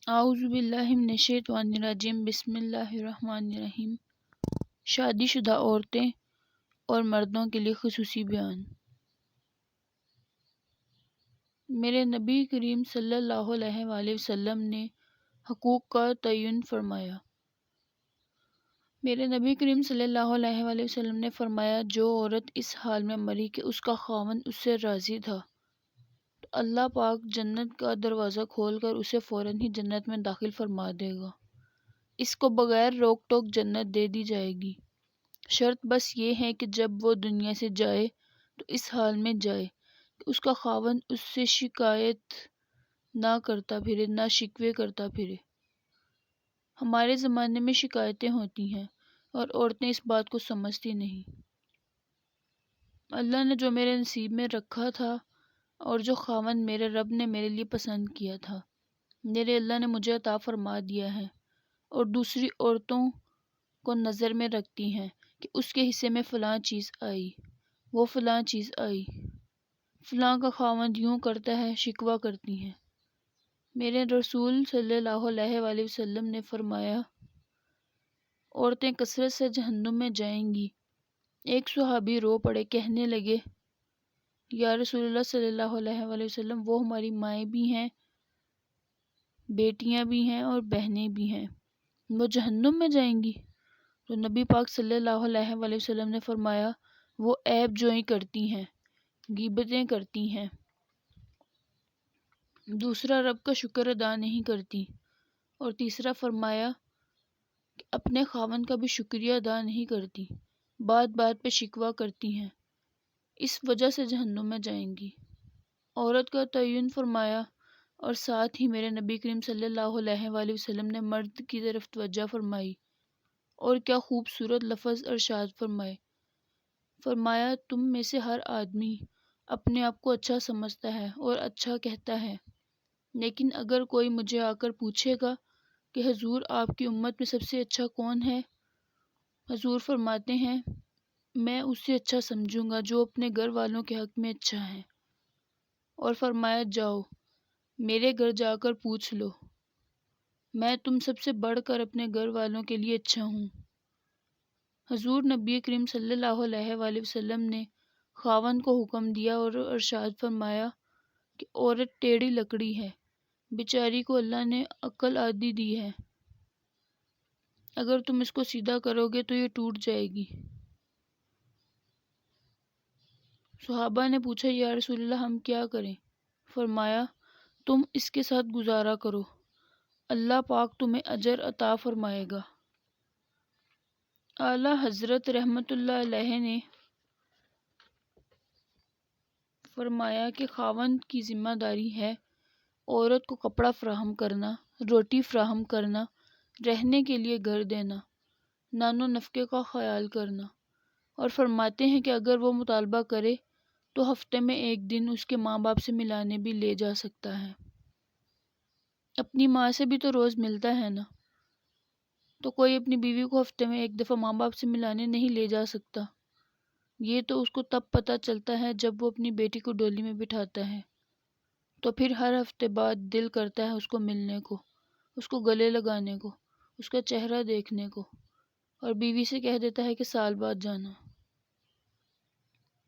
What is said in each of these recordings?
اعوذ باللہ من الشیطان الرجیم، بسم اللہ الرحمن الرحیم۔ شادی شدہ عورتیں اور مردوں کے لیے خصوصی بیان۔ میرے نبی کریم صلی اللہ علیہ وآلہ وسلم نے حقوق کا تعین فرمایا۔ میرے نبی کریم صلی اللہ علیہ وآلہ وسلم نے فرمایا، جو عورت اس حال میں مری کہ اس کا خاوند اس سے راضی تھا تو اللہ پاک جنت کا دروازہ کھول کر اسے فوراً ہی جنت میں داخل فرما دے گا۔ اس کو بغیر روک ٹوک جنت دے دی جائے گی۔ شرط بس یہ ہے کہ جب وہ دنیا سے جائے تو اس حال میں جائے کہ اس کا خاوند اس سے شکایت نہ کرتا پھرے، نہ شکوے کرتا پھرے۔ ہمارے زمانے میں شکایتیں ہوتی ہیں اور عورتیں اس بات کو سمجھتی نہیں۔ اللہ نے جو میرے نصیب میں رکھا تھا اور جو خاوند میرے رب نے میرے لیے پسند کیا تھا، میرے اللہ نے مجھے عطا فرما دیا ہے، اور دوسری عورتوں کو نظر میں رکھتی ہیں کہ اس کے حصے میں فلاں چیز آئی، وہ فلاں چیز آئی، فلاں کا خاوند یوں کرتا ہے، شکوہ کرتی ہیں۔ میرے رسول صلی اللہ علیہ وآلہ وسلم نے فرمایا، عورتیں کثرت سے جہنم میں جائیں گی۔ ایک صحابی رو پڑے، کہنے لگے، یا رسول اللہ صلی اللہ علیہ وآلہ وسلم، وہ ہماری مائیں بھی ہیں، بیٹیاں بھی ہیں اور بہنیں بھی ہیں، وہ جہنم میں جائیں گی؟ تو نبی پاک صلی اللہ علیہ وآلہ وسلم نے فرمایا، وہ عیب جوئی کرتی ہیں، غیبتیں کرتی ہیں، دوسرا رب کا شکر ادا نہیں کرتی، اور تیسرا فرمایا کہ اپنے خاوند کا بھی شکریہ ادا نہیں کرتی، بات بات پہ شکوہ کرتی ہیں، اس وجہ سے جہنم میں جائیں گی۔ عورت کا تعین فرمایا، اور ساتھ ہی میرے نبی کریم صلی اللہ علیہ وآلہ وسلم نے مرد کی طرف توجہ فرمائی، اور کیا خوبصورت لفظ ارشاد فرمائے۔ فرمایا، تم میں سے ہر آدمی اپنے آپ کو اچھا سمجھتا ہے اور اچھا کہتا ہے، لیکن اگر کوئی مجھے آ کر پوچھے گا کہ حضور آپ کی امت میں سب سے اچھا کون ہے، حضور فرماتے ہیں، میں اسے اچھا سمجھوں گا جو اپنے گھر والوں کے حق میں اچھا ہے، اور فرمایا، جاؤ میرے گھر جا کر پوچھ لو، میں تم سب سے بڑھ کر اپنے گھر والوں کے لیے اچھا ہوں۔ حضور نبی کریم صلی اللہ علیہ وآلہ وسلم نے خاوند کو حکم دیا اور ارشاد فرمایا کہ عورت ٹیڑھی لکڑی ہے، بیچاری کو اللہ نے عقل آدھی دی ہے، اگر تم اس کو سیدھا کرو گے تو یہ ٹوٹ جائے گی۔ صحابہ نے پوچھا، یا رسول اللہ ہم کیا کریں؟ فرمایا، تم اس کے ساتھ گزارا کرو، اللہ پاک تمہیں اجر عطا فرمائے گا۔ اعلیٰ حضرت رحمۃ اللہ علیہ نے فرمایا کہ خاوند کی ذمہ داری ہے عورت کو کپڑا فراہم کرنا، روٹی فراہم کرنا، رہنے کے لیے گھر دینا، نان و نفقے کا خیال کرنا، اور فرماتے ہیں کہ اگر وہ مطالبہ کرے تو ہفتے میں ایک دن اس کے ماں باپ سے ملانے بھی لے جا سکتا ہے۔ اپنی ماں سے بھی تو روز ملتا ہے نا، تو کوئی اپنی بیوی کو ہفتے میں ایک دفعہ ماں باپ سے ملانے نہیں لے جا سکتا؟ یہ تو اس کو تب پتہ چلتا ہے جب وہ اپنی بیٹی کو ڈولی میں بٹھاتا ہے، تو پھر ہر ہفتے بعد دل کرتا ہے اس کو ملنے کو، اس کو گلے لگانے کو، اس کا چہرہ دیکھنے کو، اور بیوی سے کہہ دیتا ہے کہ سال بعد جانا۔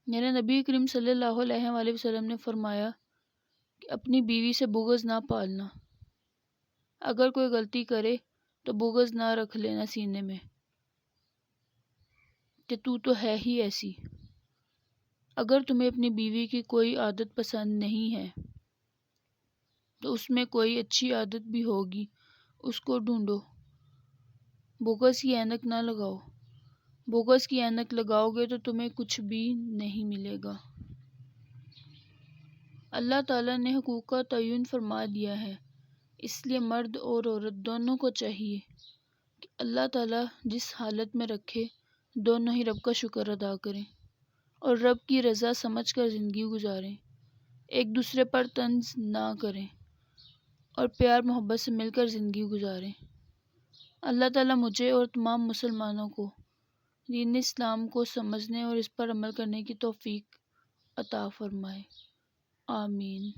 میرے نبی کریم صلی اللہ علیہ وآلہ وسلم نے فرمایا کہ اپنی بیوی سے بغض نہ پالنا، اگر کوئی غلطی کرے تو بغض نہ رکھ لینا سینے میں کہ تو ہے ہی ایسی۔ اگر تمہیں اپنی بیوی کی کوئی عادت پسند نہیں ہے تو اس میں کوئی اچھی عادت بھی ہوگی، اس کو ڈھونڈو، بغض کی اینک نہ لگاؤ۔ بغض کی اینک لگاؤ گے تو تمہیں کچھ بھی نہیں ملے گا۔ اللہ تعالیٰ نے حقوق کا تعین فرما دیا ہے، اس لیے مرد اور عورت دونوں کو چاہیے کہ اللہ تعالیٰ جس حالت میں رکھے دونوں ہی رب کا شکر ادا کریں اور رب کی رضا سمجھ کر زندگی گزاریں، ایک دوسرے پر طنز نہ کریں اور پیار محبت سے مل کر زندگی گزاریں۔ اللہ تعالیٰ مجھے اور تمام مسلمانوں کو دین اسلام کو سمجھنے اور اس پر عمل کرنے کی توفیق عطا فرمائے، آمین۔